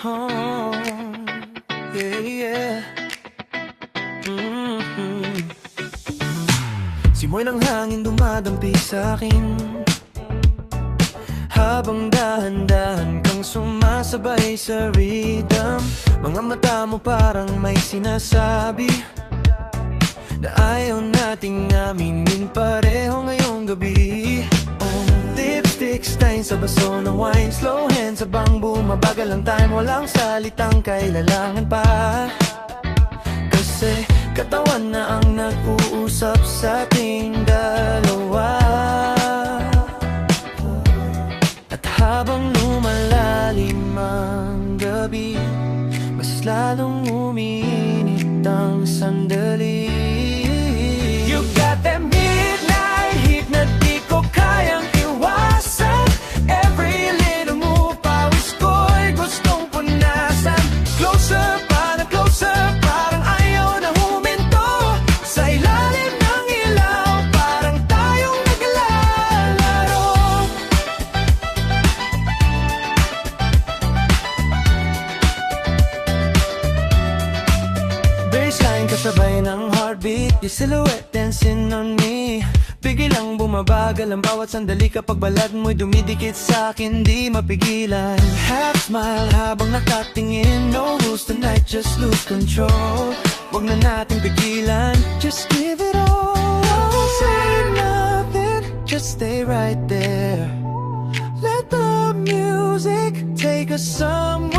Oh, yeah, yeah. Simoy ng hangin dumadampi sa'kin, habang dahan-dahan kang sumasabay sa rhythm. Mga mata mo parang may sinasabi na ayaw nating aminin pareho ngayong gabi. Oh, lipstick stain sa baso ng wine, slow hands sa bangbu, mabagal ang time, walang salitang kailangan pa. Kasi katawan na ang nag-uusap sa ating dalawa. At habang lumalalim ang gabi, mas lalong umiinit ang sandali. You got that midnight heat na di ko kayang iwasan. Every little move, pawis ko'y gustong punasan. Closer pa na closer, parang ayaw na huminto. Sa ilalim ng ilaw, parang tayong naglalaro. Baseline kasabay ng heartbeat, your silhouette dancing on me. Biglang bumabagal ang bawat sandali kapag balat mo'y dumidikit sa'kin, di mapigilan. Half smile habang nakatingin, no rules tonight, just lose control. Huwag na nating pigilan, just give it all. Don't say nothing, just stay right there. Let the music take us somewhere.